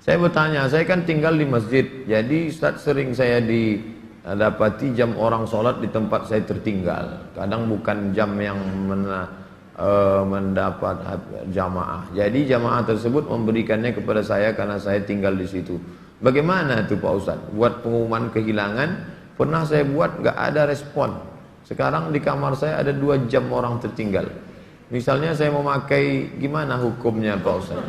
Saya bertanya, saya kan tinggal di masjid, jadi Ustaz sering saya dapati jam orang sholat di tempat saya tertinggal. Kadang bukan jam yang mendapat jamaah. Jadi jamaah tersebut memberikannya kepada saya karena saya tinggal di situ. Bagaimana itu Pak Ustaz? Buat pengumuman kehilangan, pernah saya buat nggak ada respon. Sekarang di kamar saya ada 2 jam orang tertinggal. Misalnya saya mau pakai, gimana hukumnya Pak Ustaz?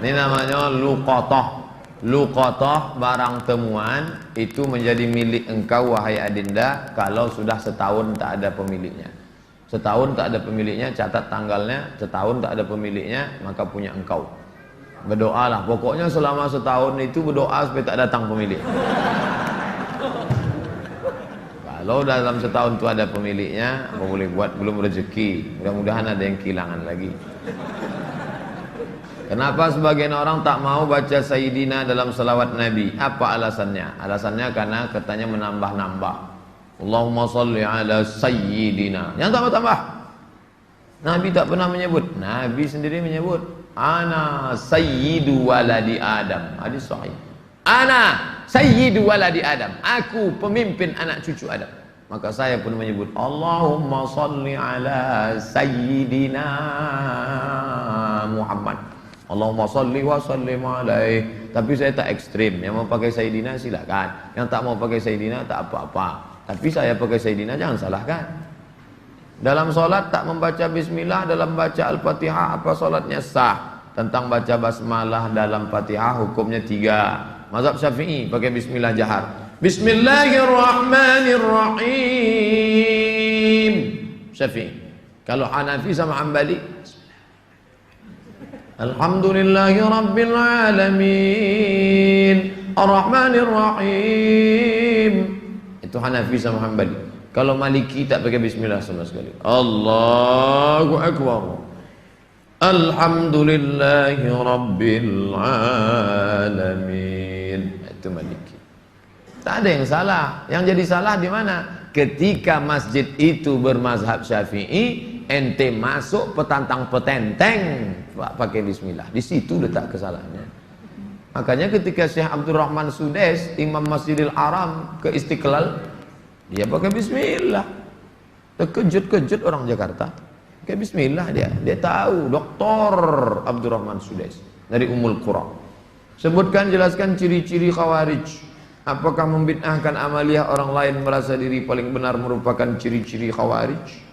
Ini namanya luqatah. Luqatah, barang temuan itu menjadi milik engkau wahai adinda kalau sudah setahun tak ada pemiliknya. Setahun tak ada pemiliknya, catat tanggalnya. Setahun tak ada pemiliknya, maka punya engkau. Berdoalah, pokoknya selama setahun itu berdoa supaya tak datang pemilik. Kalau dalam setahun itu ada pemiliknya, apa boleh buat, belum rezeki. Mudah-mudahan ada yang kehilangan lagi. Kenapa sebagian orang tak mau baca Sayyidina dalam salawat Nabi? Apa alasannya? Alasannya karena katanya menambah-nambah. Allahumma salli ala Sayyidina. Yang tambah-tambah. Nabi tak pernah menyebut. Nabi sendiri menyebut. Ana Sayyidu waladi Adam. Hadis sahih. Ana Sayyidu waladi Adam. Aku pemimpin anak cucu Adam. Maka saya pun menyebut Allahumma salli ala Sayyidina Muhammad. Allahumma salli wa sallim alaih. Tapi saya tak ekstrim. Yang mau pakai Sayyidina silakan. Yang tak mau pakai Sayyidina tak apa-apa. Tapi saya pakai Sayyidina jangan salahkan. Dalam solat tak membaca bismillah, dalam baca al-fatihah, apa solatnya sah? Tentang baca basmalah dalam fatihah hukumnya 3. Mazhab Syafi'i pakai bismillah jahar. Bismillahirrahmanirrahim. Syafi'i. Kalau Hanafi sama Hambali, Alhamdulillahi Rabbil Alamin Ar-Rahmanir-Rahim. Itu Hanafi sama Hambali. Kalau Maliki tak pakai bismillah sama sekali. Allahu Akbar. Alhamdulillahi Rabbil Alamin. Itu Maliki. Tak ada yang salah. Yang jadi salah di mana? Ketika masjid itu bermazhab Syafi'i, ente masuk petantang petenteng pakai bismillah. Di situ letak kesalahannya. Makanya ketika Syekh Abdurrahman Sudes, Imam Masjidil Haram ke Istiqlal, dia pakai bismillah. Terkejut-kejut orang Jakarta. Pakai bismillah dia. Dia tahu, Dr. Abdurrahman Sudes dari Ummul Qura. Sebutkan, jelaskan ciri-ciri Khawarij. Apakah membid'ahkan amaliyah orang lain merasa diri paling benar merupakan ciri-ciri Khawarij?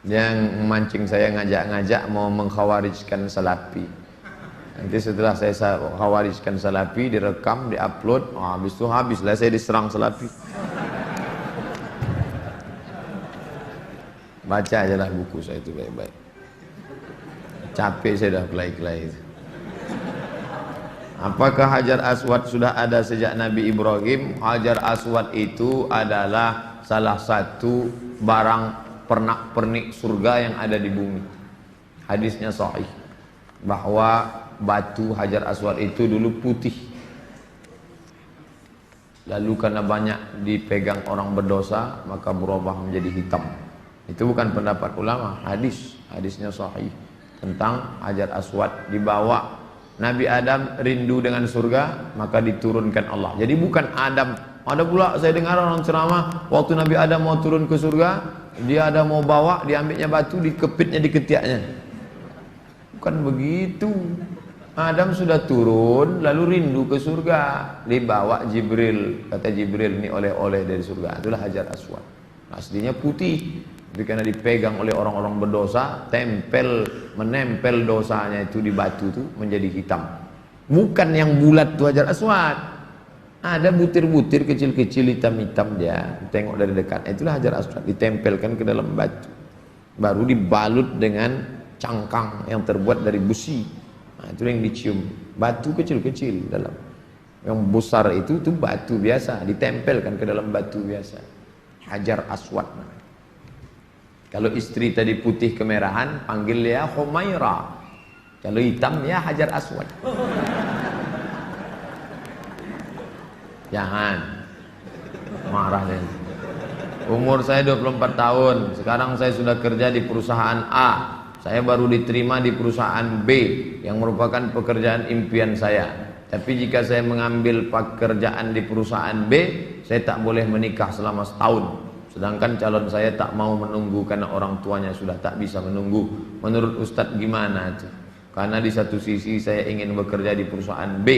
Yang memancing saya ngajak-ngajak mau mengkhawarijkan Salafi. Nanti setelah saya khawarijkan Salafi, direkam, diupload, habis itu habislah saya diserang Salafi. Baca aja lah buku saya itu baik-baik. Capek saya dah kelai-kelai itu. Apakah Hajar Aswad sudah ada sejak Nabi Ibrahim? Hajar Aswad itu adalah salah satu barang pernak-pernik surga yang ada di bumi. Hadisnya sahih bahwa batu Hajar Aswad itu dulu putih, lalu karena banyak dipegang orang berdosa maka berubah menjadi hitam. Itu bukan pendapat ulama, hadisnya sahih tentang Hajar Aswad. Dibawa Nabi Adam rindu dengan surga, maka diturunkan Allah. Jadi bukan Adam. Ada pula saya dengar orang ceramah, waktu Nabi Adam mau turun ke surga, dia ada mau bawa, diambilnya batu, dikepitnya di ketiaknya. Bukan begitu. Adam sudah turun, lalu rindu ke surga, dibawa Jibril. Kata Jibril, ini oleh-oleh dari surga. Itulah Hajar Aswad. Aslinya putih, tapi karena dipegang oleh orang-orang berdosa, menempel dosanya itu di batu itu menjadi hitam. Bukan yang bulat itu Hajar Aswad. Ada butir-butir kecil-kecil hitam-hitam dia. Tengok dari dekat. Itulah Hajar Aswad. Ditempelkan ke dalam batu. Baru dibalut dengan cangkang yang terbuat dari besi. Nah, itu yang dicium. Batu kecil-kecil dalam. Yang besar itu batu biasa. Ditempelkan ke dalam batu biasa. Hajar Aswad. Kalau istri tadi putih kemerahan, panggil dia Humaira. Kalau hitam ya Hajar Aswad. Jangan marah deh. Umur saya 24 tahun. Sekarang saya sudah kerja di perusahaan A. Saya baru diterima di perusahaan B yang merupakan pekerjaan impian saya. Tapi jika saya mengambil pekerjaan di perusahaan B, saya tak boleh menikah selama setahun. Sedangkan calon saya tak mau menunggu karena orang tuanya sudah tak bisa menunggu. Menurut Ustadz gimana itu? Karena di satu sisi saya ingin bekerja di perusahaan B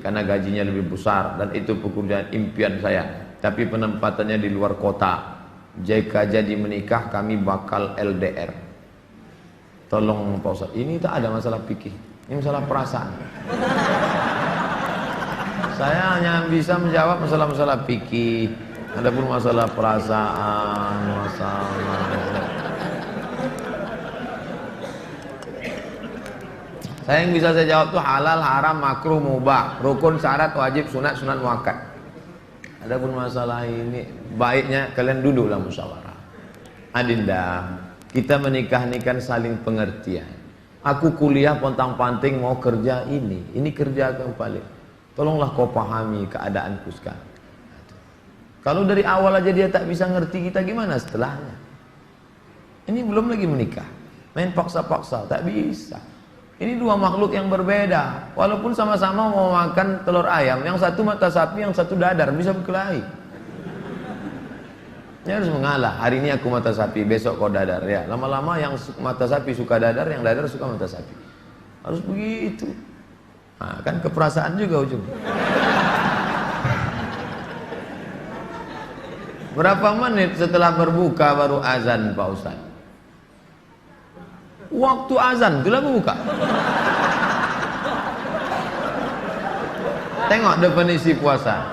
karena gajinya lebih besar dan itu pekerjaan impian saya. Tapi penempatannya di luar kota. Jika jadi menikah kami bakal LDR. Tolong Pak Ustaz, ini tak ada masalah fikih, ini masalah perasaan. Saya hanya bisa menjawab masalah-masalah fikih. Adapun masalah perasaan, masalah saya yang bisa saya jawab tuh halal, haram, makruh, mubah, rukun, syarat, wajib, sunat, sunat muakkad. Adapun masalah ini baiknya kalian duduklah musyawarah. Adinda, kita menikah ini kan saling pengertian. Aku kuliah pontang-panting mau kerja ini kerja kembali. Tolonglah kau pahami keadaanku sekarang. Kalau dari awal aja dia tak bisa ngerti kita, gimana setelahnya? Ini belum lagi menikah, main paksa-paksa, tak bisa. Ini dua makhluk yang berbeda. Walaupun sama-sama mau makan telur ayam, yang satu mata sapi, yang satu dadar, bisa berkelahi. Dia harus mengalah. Hari ini aku mata sapi, besok kau dadar. Ya, lama-lama yang mata sapi suka dadar, yang dadar suka mata sapi. Harus begitu. Nah, kan keperasaan juga ujung. Berapa menit setelah berbuka baru azan Pak Ustaz? Waktu azan itulah berbuka. Tengok definisi puasa.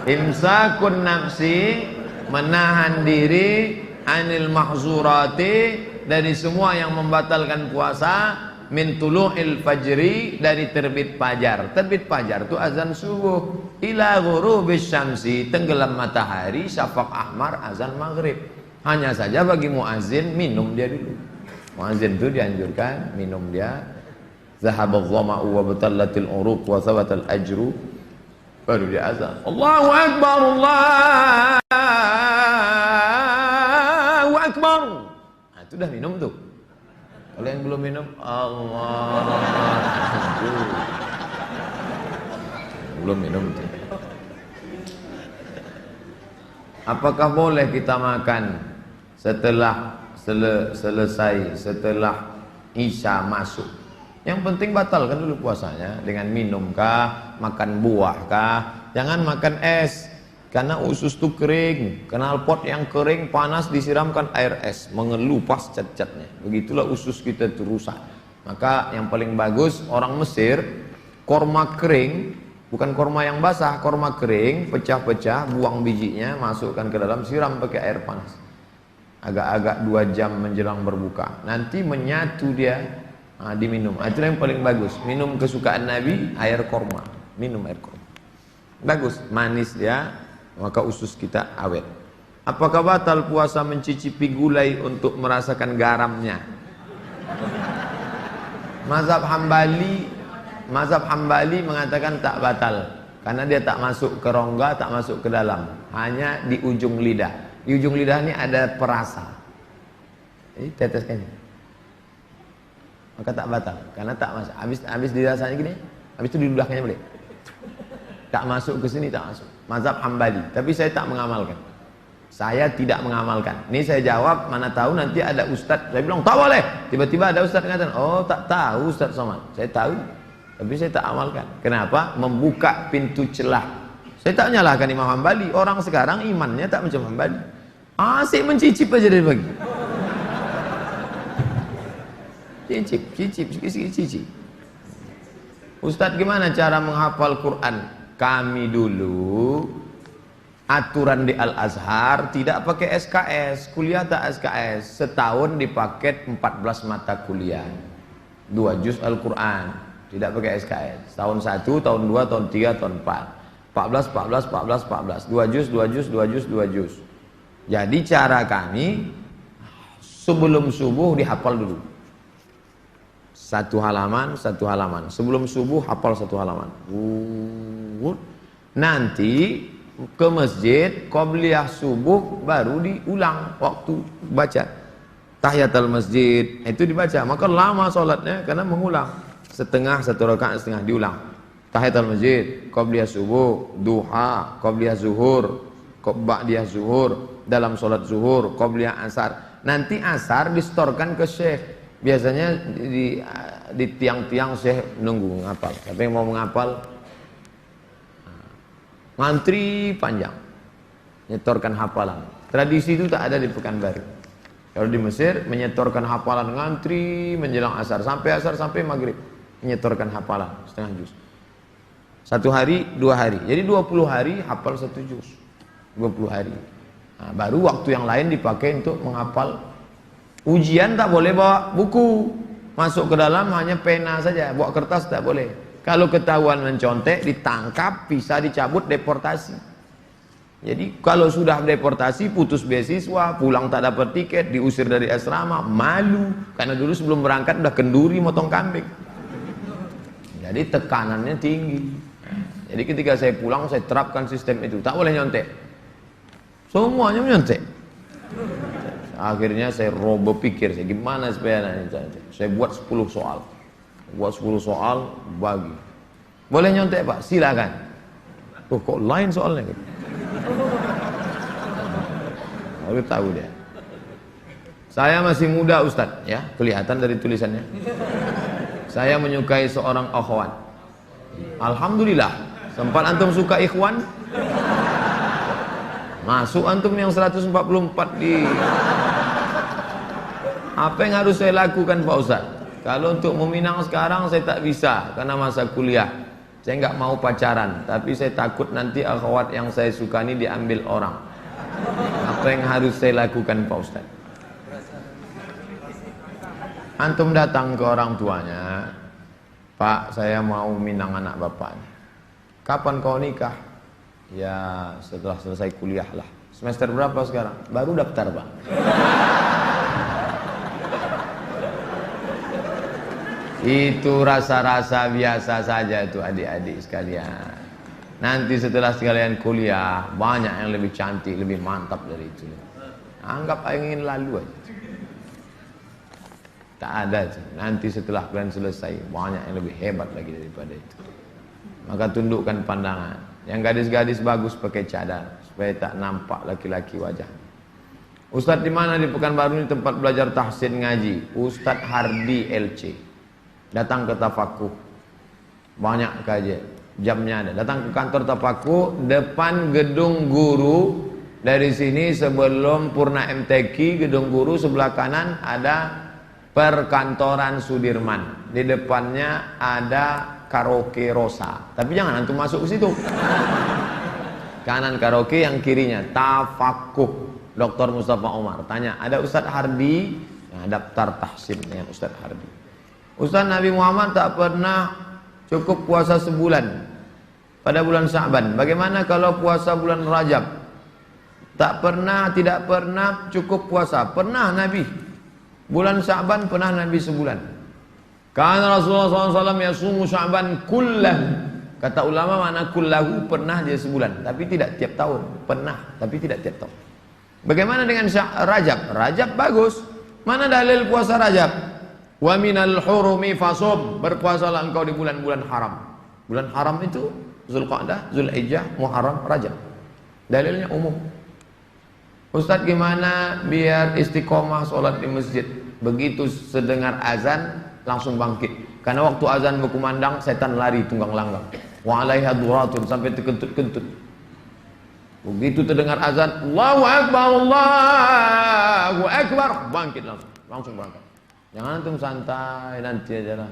Imsakun nafsi, menahan diri, anil mahzurati, dari semua yang membatalkan puasa, min tulu'il fajri, dari terbit fajar. Terbit fajar itu azan subuh, ila ghurubis syamsi, tenggelam matahari, syafaq ahmar, azan maghrib. Hanya saja bagi muazin minum dia dulu. Muazin itu dianjurkan minum dia. Zahabadh dhama'u wa batallatil uruq wa thabatal ajru, baru dia azan. Allahu akbar, Allahu akbar. Nah, itu dah minum tuh. Kalau yang belum minum, Allah, belum minum tuh. Apakah boleh kita makan setelah selesai, setelah Isya masuk? Yang penting batalkan dulu puasanya dengan minum kah, makan buah kah. Jangan makan es, karena usus itu kering. Knalpot yang kering panas disiramkan air es, mengelupas cat-catnya. Begitulah usus kita itu rusak. Maka yang paling bagus orang Mesir, korma kering, bukan korma yang basah, korma kering, pecah-pecah, buang bijinya, masukkan ke dalam, siram pakai air panas. Agak-agak 2 jam menjelang berbuka. Nanti menyatu dia. Diminum. Itu yang paling bagus. Minum kesukaan Nabi, air korma. Minum air korma. Bagus, manis dia, maka usus kita awet. Apakah batal puasa mencicipi gulai untuk merasakan garamnya? Mazhab Hambali mengatakan tak batal, karena dia tak masuk ke rongga, tak masuk ke dalam, hanya di ujung lidah. Di ujung lidah ini ada perasa. Jadi teteskan. Maka tak batal, karena tak masuk. Habis dirasanya gini, habis itu diludahkannya boleh. Tak masuk ke sini, tak masuk. Mazhab Hambali, tapi saya tak mengamalkan. Saya tidak mengamalkan. Ini saya jawab, mana tahu nanti ada ustadz. Saya bilang tak boleh. Tiba-tiba ada ustadz mengatakan, oh tak tahu Ustadz Somad. Saya tahu, tapi saya tak amalkan. Kenapa? Membuka pintu celah. Saya tak menyalahkan Imam Hambali. Orang sekarang imannya tak macam Hambali. Asik mencicip aja dari pagi. Cicip. Ustadz, gimana cara menghafal Quran? Kami dulu aturan di Al-Azhar tidak pakai SKS, kuliah tak SKS, setahun dipaket 14 mata kuliah, 2 juz Al-Quran, tidak pakai SKS, tahun 1, tahun 2, tahun 3, tahun 4, 14, 2 juz. Jadi cara kami sebelum subuh dihafal dulu. Satu halaman. Sebelum subuh hafal 1 halaman. Nanti ke masjid, qobliyah subuh baru diulang waktu baca. tahiyatul masjid itu dibaca, maka lama sholatnya karena mengulang setengah, satu rakaat setengah diulang. Tahiyatul masjid, qabliyah subuh, duha, qabliyah zuhur, ba'diyah zuhur, dalam sholat zuhur, qabliyah asar. Nanti asar distorkan ke syekh. Biasanya di tiang-tiang syekh nunggu ngapal. Tapi yang mau menghafal ngantri panjang, nyetorkan hafalan. Tradisi itu tak ada di Pekanbaru. Kalau di Mesir menyetorkan hafalan ngantri menjelang asar sampai maghrib, menyetorkan hafalan setengah juz. 1 hari 2 hari, jadi 20 hari hafal 1 juz. 20 hari. Nah, baru waktu yang lain dipakai untuk menghafal. Ujian tak boleh bawa buku, masuk ke dalam hanya pena saja, bawa kertas tak boleh. Kalau ketahuan mencontek, ditangkap, bisa dicabut, deportasi. Jadi kalau sudah deportasi, putus beasiswa, pulang tak dapat tiket, diusir dari asrama, malu. Karena dulu sebelum berangkat udah kenduri motong kambing. Jadi tekanannya tinggi. Jadi ketika saya pulang, saya terapkan sistem itu, tak boleh nyontek. Semuanya menyontek. Akhirnya saya berpikir, gimana supaya saya buat 10 soal. Buat 10 soal, bagi. Boleh nyontek Pak? Silakan. Oh, kok lain soalnya? Lalu tahu dia. Saya masih muda Ustadz, ya, kelihatan dari tulisannya. Saya menyukai seorang akhwat. Alhamdulillah. Sempat antum suka ikhwan? Masuk antum yang 144 di. Apa yang harus saya lakukan Pak Ustadz? Kalau untuk meminang sekarang saya tak bisa karena masa kuliah. Saya nggak mau pacaran, tapi saya takut nanti akhwat yang saya suka ini diambil orang. Apa yang harus saya lakukan Pak Ustadz? Antum datang ke orang tuanya, Pak, saya mau minang anak bapaknya. Kapan kau nikah? Ya setelah selesai kuliah lah. Semester berapa sekarang? Baru daftar Pak. Itu rasa-rasa biasa saja itu adik-adik sekalian. Nanti setelah sekalian kuliah, banyak yang lebih cantik, lebih mantap dari itu. Anggap ingin lalu aja. Tak ada. Nanti setelah kalian selesai, banyak yang lebih hebat lagi daripada itu. Maka tundukkan pandangan. Yang gadis-gadis bagus pakai cadar, supaya tak nampak laki-laki wajah. Ustadz di mana di Pekanbaru ini tempat belajar tahsin ngaji? Ustadz Hardi LC. Datang ke Tafakuh, banyak kajian, jamnya ada. Datang ke kantor Tafakuh, depan gedung guru. Dari sini sebelum Purna MTQ, gedung guru sebelah kanan ada perkantoran Sudirman. Di depannya ada karaoke Rosa. Tapi jangan antum masuk ke situ. Kanan karaoke, yang kirinya Tafakuh. Dr. Mustafa Omar. Tanya, ada Ustadz Hardi? Nah, daftar tahsin dengan Ustadz Hardi. Ustaz, Nabi Muhammad tak pernah cukup puasa sebulan pada bulan Sya'ban. Bagaimana kalau puasa bulan Rajab? Tidak pernah cukup puasa. Pernah Nabi. Bulan Sya'ban pernah Nabi sebulan. Karena Rasulullah SAW yasumu Sya'ban kullahu. Kata ulama makna kullahu, pernah dia sebulan. Tapi tidak tiap tahun. Pernah, tapi tidak tiap tahun. Bagaimana dengan Rajab? Rajab bagus. Mana dalil puasa Rajab? Wa minal hurumi fasum, berpuasalah engkau di bulan-bulan haram. Bulan haram itu Zulqa'dah, Zulhijjah, Muharram, Rajab. Dalilnya umum. Ustadz, gimana biar istiqomah sholat di masjid? Begitu sedengar azan langsung bangkit. Karena waktu azan berkumandang setan lari tunggang langgang. Wa 'alaiha duratun, sampai terkentut-kentut. Begitu terdengar azan, Allahu Akbar, Allahu Akbar, bangkit langsung berangkat. Jangan antum santai nanti aja lah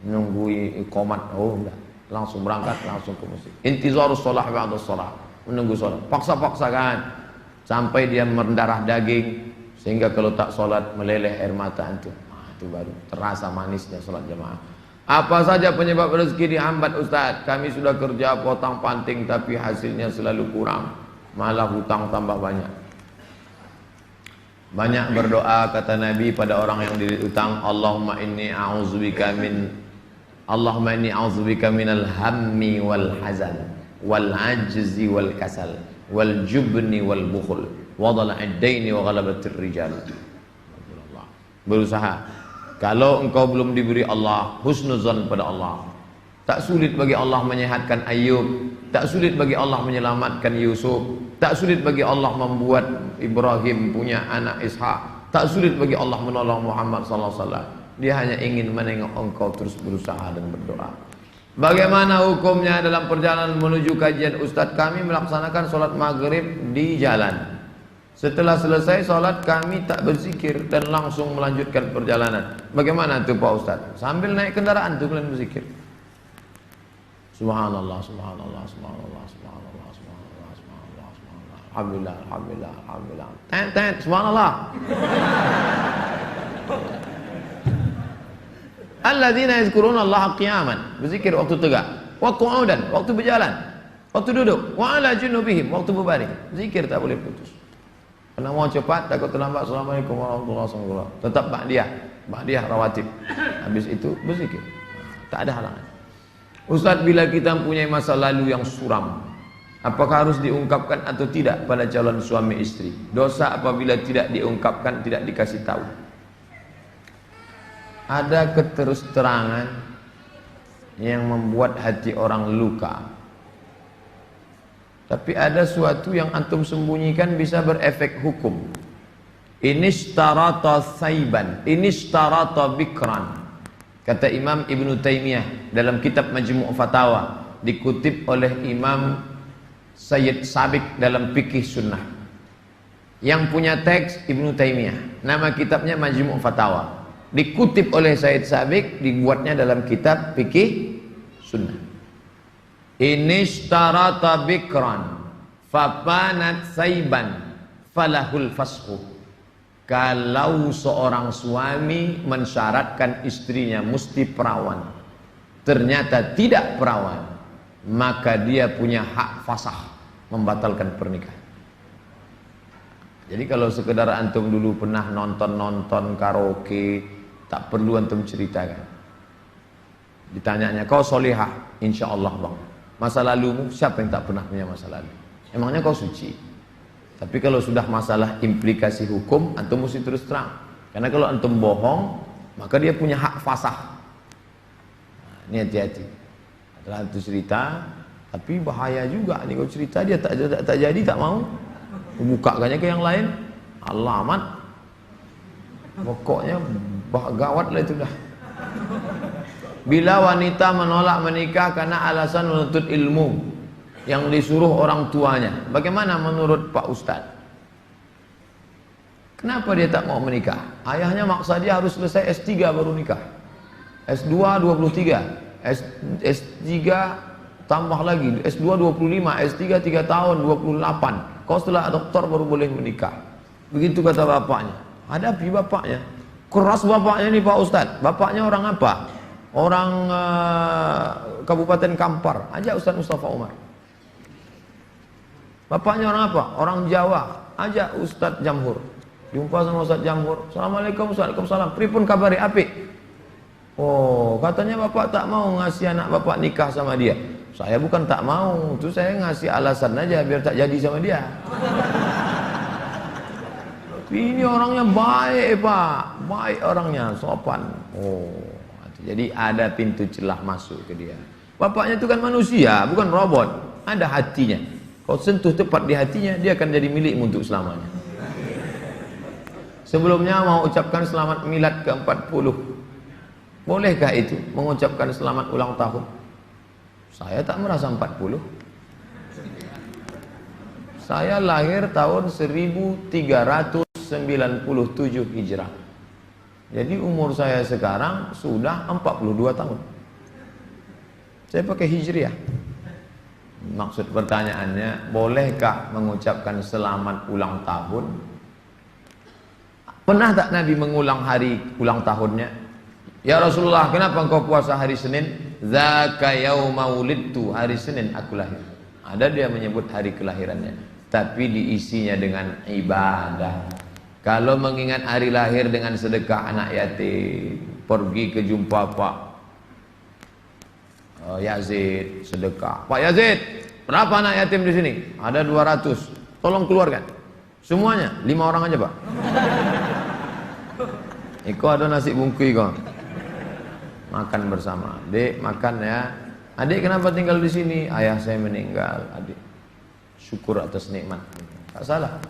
nunggu iqamat. Oh enggak, langsung berangkat, langsung ke masjid. Intizarus shalah ba'da shalah, menunggu salat. Paksa-paksakan sampai dia mendarah daging sehingga kalau tak salat meleleh air mata antum. Itu baru terasa manisnya salat jamaah. Apa saja penyebab rezeki dihambat Ustaz? Kami sudah kerja potong panting tapi hasilnya selalu kurang, malah hutang tambah banyak. Banyak berdoa kata Nabi pada orang yang dililit utang, Allahumma inni a'udzubika minal hammi wal hazan wal ajzi wal kasal wal jubni wal bukhul wa dhala'id daini wa ghalabatir rijal. berusaha. Kalau engkau belum diberi Allah, husnuzan pada Allah. Tak sulit bagi Allah menyehatkan Ayub, tak sulit bagi Allah menyelamatkan Yusuf, tak sulit bagi Allah membuat Ibrahim punya anak Ishak, tak sulit bagi Allah menolong Muhammad sallallahu alaihi wasallam. Dia hanya ingin menengok engkau terus berusaha dan berdoa. Bagaimana hukumnya dalam perjalanan menuju kajian Ustadz? Kami melaksanakan sholat maghrib di jalan. Setelah selesai sholat kami tak berzikir dan langsung melanjutkan perjalanan. Bagaimana itu Pak Ustadz? Sambil naik kendaraan tuh kalian berzikir. Subhanallah, subhanallah, subhanallah, subhanallah, subhanallah, subhanallah, subhanallah. Alhamdulillah, alhamdulillah, alhamdulillah. Tet, subhanallah. Alladzina yazkuruna Allah qiyaman, berzikir waktu tegak, wa qu'udan, waktu berjalan, waktu duduk, wa ala junubihim, waktu berbaring. Zikir tak boleh putus. Karena mau cepat takut terlambat. Assalamualaikum warahmatullahi wabarakatuh. Tetap ba'diyah rawatib. Habis itu berzikir. Tak ada halangan. Ustaz, bila kita mempunyai masa lalu yang suram, apakah harus diungkapkan atau tidak pada calon suami istri? Dosa apabila tidak diungkapkan, tidak dikasih tahu. Ada keterus-terangan yang membuat hati orang luka. Tapi ada suatu yang antum sembunyikan bisa berefek hukum. Inishtarata saiban, inishtarata bikran. Kata Imam Ibn Taymiyah dalam kitab Majmu' Fatawa, dikutip oleh Imam Sayyid Sabiq dalam Fikih Sunnah. Yang punya teks Ibn Taymiyah, nama kitabnya Majmu' Fatawa. Dikutip oleh Sayyid Sabiq, dibuatnya dalam kitab Fikih Sunnah. Inishtarata bikran fapanat saiban falahul fasquh. Kalau seorang suami mensyaratkan istrinya mesti perawan, ternyata tidak perawan, maka dia punya hak fasakh, membatalkan pernikahan. Jadi kalau sekedar antum dulu pernah nonton karaoke, tak perlu antum ceritakan. Ditanyanya, kau solihah? Insya Allah bang. Masa lalumu, siapa yang tak pernah punya masa lalu? Emangnya kau suci? Tapi kalau sudah masalah implikasi hukum, antum mesti terus terang. Karena kalau antum bohong, maka dia punya hak fasakh. Nah, ini hati-hati. Setelah itu cerita, tapi bahaya juga. Ini kau cerita dia tak jadi, tak mau. Bukakannya ke yang lain, alamat. Pokoknya gawat lah itu dah. Bila wanita menolak menikah karena alasan menuntut ilmu yang disuruh orang tuanya, bagaimana menurut Pak Ustadz? Kenapa dia tak mau menikah? Ayahnya maksa dia harus selesai S3 baru nikah. S2 23, S3 tambah lagi, S2 25, S3 3 tahun 28. Kau setelah doktor baru boleh menikah. Begitu kata bapaknya. Hadapi bapaknya. Keras bapaknya nih Pak Ustadz. Bapaknya orang apa? Orang Kabupaten Kampar. Ajak Ustadz Mustafa Umar. Bapaknya orang apa? Orang Jawa. Ajak Ustadz Jamhur. Jumpa sama Ustadz Jamhur. Assalamualaikum, Waalaikumsalam. Pripun kabari apik? Oh, katanya bapak tak mau ngasih anak bapak nikah sama dia. Saya bukan tak mau, itu saya ngasih alasan aja biar tak jadi sama dia. Ini orangnya baik Pak, baik orangnya, sopan. Oh, jadi ada pintu celah masuk ke dia. Bapaknya itu kan manusia, bukan robot. Ada hatinya. Kau sentuh tepat di hatinya, dia akan jadi milikmu untuk selamanya. Sebelumnya mau ucapkan selamat milad ke-40. Bolehkah itu mengucapkan selamat ulang tahun? Saya tak merasa 40. Saya lahir tahun 1397 Hijrah. Jadi umur saya sekarang sudah 42 tahun. Saya pakai Hijriah. Maksud pertanyaannya, bolehkah mengucapkan selamat ulang tahun? Pernah tak Nabi mengulang hari ulang tahunnya? Ya Rasulullah, kenapa engkau puasa hari Senin? Zaka yauma wulidtu, hari Senin aku lahir. Ada dia menyebut hari kelahirannya, tapi diisinya dengan ibadah. Kalau mengingat hari lahir dengan sedekah anak yatim, pergi ke jumpa Pak Yazid, sedekah. Pak Yazid, berapa anak yatim di sini? Ada 200. Tolong keluarkan. Semuanya, 5 orang aja Pak. Iko ada nasi bungkui kok. Makan bersama. Dek, makan ya. Adik kenapa tinggal di sini? Ayah saya meninggal. Adik syukur atas nikmat. Tak salah.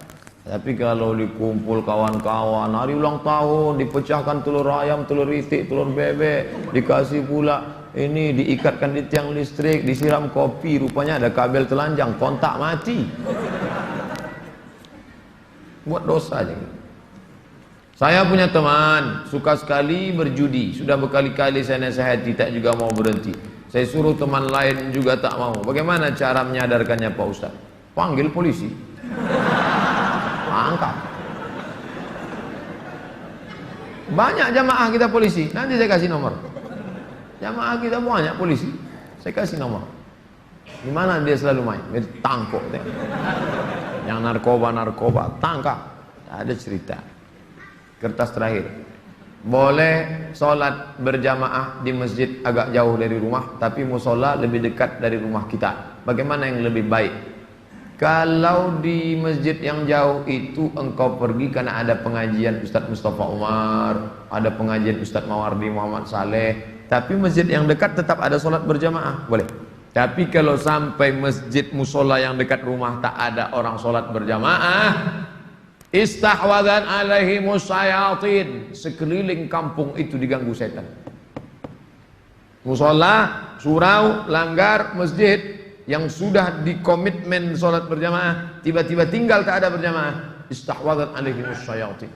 Tapi kalau dikumpul kawan-kawan, hari ulang tahun, dipecahkan telur ayam, telur itik, telur bebek, dikasih pula ini, diikatkan di tiang listrik, disiram kopi, rupanya ada kabel telanjang, kontak mati. Buat dosa aja. Saya punya teman suka sekali berjudi, sudah berkali-kali saya nasihati, tak juga mau berhenti. Saya suruh teman lain juga tak mau. Bagaimana cara menyadarkannya Pak Ustaz? Panggil polisi, angkat. Banyak jamaah kita polisi, nanti saya kasih nomor. Jamaah kita banyak polisi, saya kasih nomor. Di mana dia selalu main? Dia tangkap. Yang narkoba tangkap. Ada cerita. Kertas terakhir. Boleh sholat berjamaah di masjid agak jauh dari rumah, tapi musola lebih dekat dari rumah kita. Bagaimana yang lebih baik? Kalau di masjid yang jauh itu engkau pergi karena ada pengajian Ustadz Mustafa Umar, ada pengajian Ustadz Mawardi Muhammad Saleh, tapi masjid yang dekat tetap ada sholat berjamaah, boleh. Tapi kalau sampai masjid musola yang dekat rumah tak ada orang sholat berjamaah, istahwadan alaihimus syayatin, sekeliling kampung itu diganggu setan. Musola, surau, langgar, masjid yang sudah dikomitmen sholat berjamaah, tiba-tiba tinggal tak ada berjamaah, istahwadan alaihimus syayatin.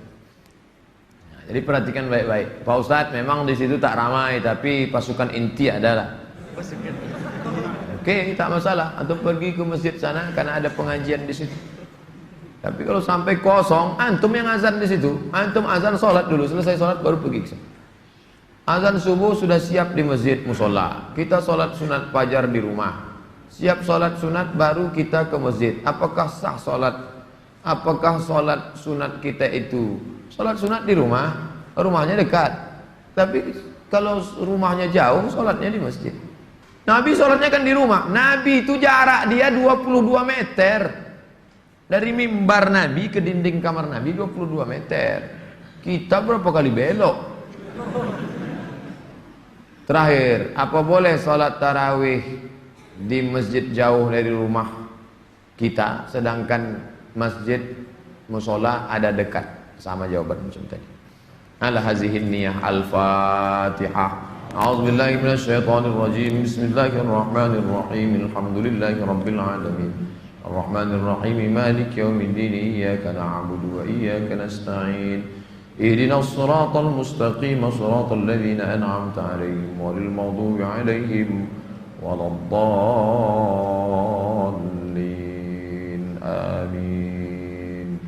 Nah, jadi perhatikan baik-baik. Pak Ustadz, memang di situ tak ramai, tapi pasukan inti adalah. Oke, tak masalah. Atau pergi ke masjid sana karena ada pengajian di situ. Tapi kalau sampai kosong, antum yang azan di situ, antum azan sholat dulu, selesai sholat baru pergi ke sana. Azan subuh sudah siap di masjid musola. Kita sholat sunat fajar di rumah. Siap sholat sunat baru kita ke masjid. Apakah sah sholat? Apakah sholat sunat kita itu? Sholat sunat di rumah, rumahnya dekat. Tapi kalau rumahnya jauh, sholatnya di masjid. Nabi sholatnya kan di rumah. Nabi itu jarak dia 22 meter. Dari mimbar Nabi ke dinding kamar Nabi 22 meter. Kita berapa kali belok? Terakhir, apa boleh sholat tarawih di masjid jauh dari rumah kita, sedangkan masjid musola ada dekat? Sama jawaban macam tadi. Ala hazihin niyah al-fatihah. A'udzubillahi minasyaitonirrajim. Bismillahirrahmanirrahim. Alhamdulillahi rabbil alamin. Arrahmanirrahim. Maliki yaumiddin. Iyyaka na'budu wa iyyaka nasta'in. Ihdinas siratal mustaqim. Siratal ladzina an'amta 'alaihim ghairil maghdubi 'alaihim waladdallin. Amin.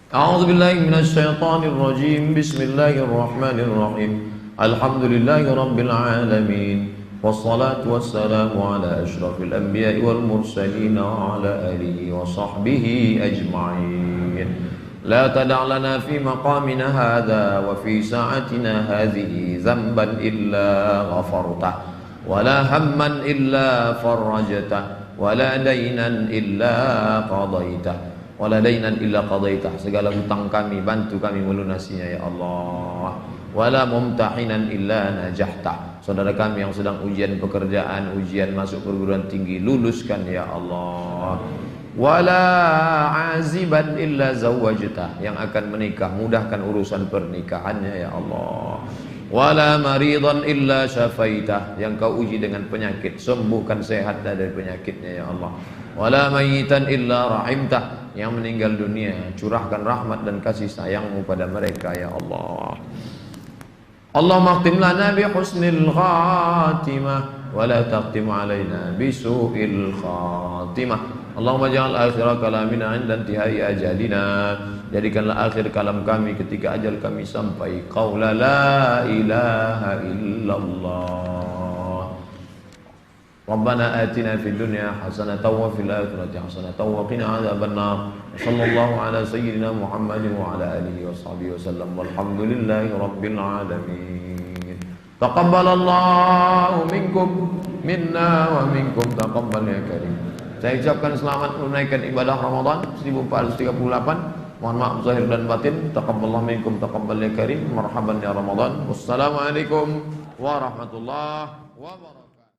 A'udzubillahi minasyaitonirrajim. Bismillahirrahmanirrahim. Alhamdulillahi rabbil alamin. Wassalatu wassalamu ala ashrafil anbiya'i wal mursalin wa ala alihi wa sahbihi ajma'in. La tada' lana fi maqamina hadha wa fi sa'atina hadhihi dhanban illa ghafartah wa la hamman illa farajtah wa la daynan illa qadaitah wa la daynan illa qadaitah. Segala hutang kami bantu kami melunasinya ya Allah. Wala mumtahinan illa najahta. Saudara kami yang sedang ujian pekerjaan, ujian masuk perguruan tinggi, luluskan ya Allah. Wala aziban illa zawwajta, yang akan menikah mudahkan urusan pernikahannya ya Allah. Wala maridan illa syafaita, yang kau uji dengan penyakit sembuhkan, sehat dari penyakitnya ya Allah. Wala mayitan illa rahimta, yang meninggal dunia curahkan rahmat dan kasih sayangmu pada mereka ya Allah. Allahumma akhtim lana bi husnil khatimah wa la taqtim alaina bi su'il khatimah. Allahumma ja'al akhir kalamina 'inda intihai ajalina, jadikanlah akhir kalam kami ketika ajal kami sampai, qaula la ilaha illallah. Rabbana atina fid dunya hasanatan wa fil akhirati hasanatan wa qina adzabannar. Sallallahu ala sayyidina Muhammadin wa ala alihi wa sahbihi wasallam. Walhamdulillahi rabbil alamin. Taqabbalallahu minkum minna wa minkum taqabbal ya karim. Saya ucapkan selamat menunaikan ibadah Ramadan 1438 Mohon maaf zahir dan batin. Taqabbalallahu minkum taqabbal ya karim. Marhaban ya Ramadan. Wassalamualaikum warahmatullahi wabarakatuh.